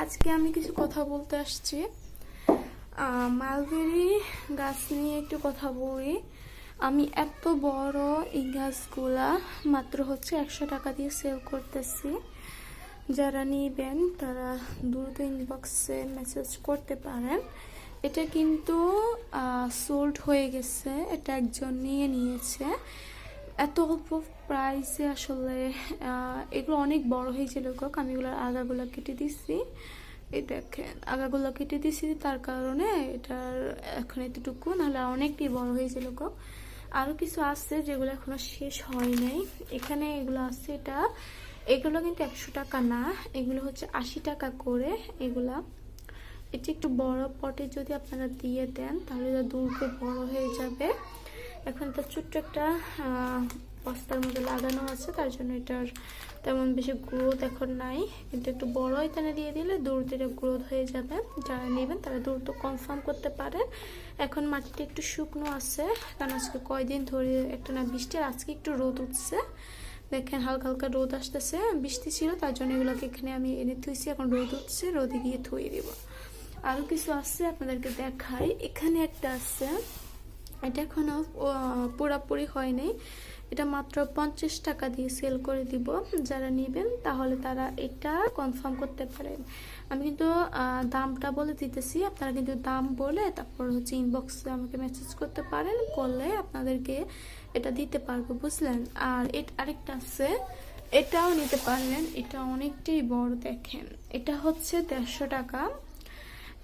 আজকে আমি কিছু কথা বলতে আসছি। মালবেরি গাছ নিয়ে একটু কথা বলি। আমি এত বড় এই গাছগুলা মাত্র 100 টাকা দিয়ে সেল করতেছি। যারা নিবেন তারা দ্রুত ইনবক্সে মেসেজ করতে পারেন। এটা কিন্তু সোল্ড হয়ে গেছে, এটা একজন নিয়ে নিয়েছে। এত অল্প প্রাইসে আসলে এগুলো অনেক বড় হয়েছিল। আমি এগুলোর আগাগুলো কেটে দিচ্ছি, এই দেখেন আগাগুলো কেটে দিছি, তার কারণে এটার এখন এতটুকু, নাহলে অনেকটাই বড় হয়েছিল। আরও কিছু আছে যেগুলো এখনো শেষ হয় নাই। এখানে এগুলো আছে, এগুলো কিন্তু 100 টাকা না, এগুলো হচ্ছে 80 টাকা করে এগুলা। এটা একটু বড় পটে যদি আপনারা দিয়ে দেন তাহলে এটা দ্রুত বড় হয়ে যাবে। এখন এটা ছোট্ট একটা বস্তার মধ্যে লাগানো আছে, তার জন্য এটার তেমন বেশি গ্রোথ এখন নাই, কিন্তু একটু বড় এখানে দিয়ে দিলে দ্রুত এটা গ্রোথ হয়ে যাবে। যারা নেবেন তারা দ্রুত কনফার্ম করতে পারেন। এখন মাটিটা একটু শুকনো আছে, কারণ আজকে কয়দিন ধরে একটা না বৃষ্টি, আর আজকে একটু রোদ উঠছে। দেখেন হালকা হালকা রোদ আসতেছে, বৃষ্টি ছিল তার জন্য এগুলোকে এখানে আমি এনে থুইছি। এখন রোদ উঠছে, রোদে গিয়ে থুয়ে দিব। আরও কিছু আছে আপনাদেরকে দেখাই। এখানে একটা আছে, এটা এখনো পুরাপুরি হয়নি। এটা মাত্র 50 টাকা দিয়ে সেল করে দিব। যারা নেবেন তাহলে তারা এটা কনফার্ম করতে পারেন। আমি কিন্তু দামটা বলে দিতেছি, আপনারা কিন্তু দাম বলে তারপর হচ্ছে ইনবক্সে আমাকে মেসেজ করতে পারেন, করলে আপনাদেরকে এটা দিতে পারবো, বুঝলেন। আর আরেকটা আছে, এটাও নিতে পারবেন। এটা অনেকটাই বড়, দেখেন এটা হচ্ছে 150 টাকা।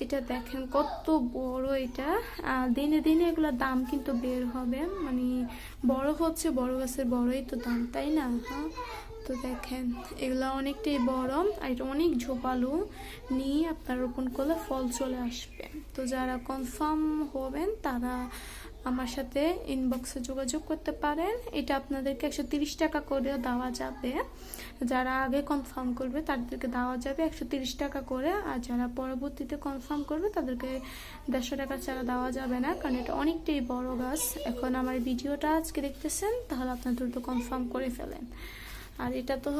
এটা দেখেন কত বড় এটা। দিনে দিনে এগুলোর দাম কিন্তু বের হবে, মানে বড় হচ্ছে, বড় গাছের বড়ই তো দাম, তাই না? হ্যাঁ, তো দেখেন এগুলো অনেকটাই বড়, আর এটা অনেক ঝোপালো, নিয়ে আপনার রোপণ করলে ফল চলে আসবে। তো যারা কনফার্ম হবেন তারা আমার সাথে ইনবক্সে যোগাযোগ করতে পারেন। এটা আপনাদেরকে 130 টাকা করে দেওয়া যাবে। যারা আগে কনফার্ম করবে তাদেরকে দেওয়া যাবে 130 টাকা করে, আর যারা পরবর্তীতে কনফার্ম করবে তাদেরকে 150 টাকা ছাড়া দেওয়া যাবে না, কারণ এটা অনেকটাই বড় গাছ। এখন আমার ভিডিওটা আজকে দেখতেছেন, তাহলে আপনার দ্রুত কনফার্ম করে ফেলেন। আর এটা তো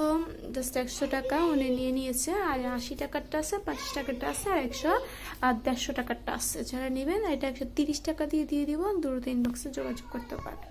জাস্ট 100 টাকা উনি নিয়ে নিয়েছে, আর 80 টাকারটা আছে, 50 টাকারটা আছে, আর 150 টাকারটা আছে। যারা নেবেন এটা 130 টাকা দিয়ে দিব, দ্রুত ইনবক্সে যোগাযোগ করতে পারেন।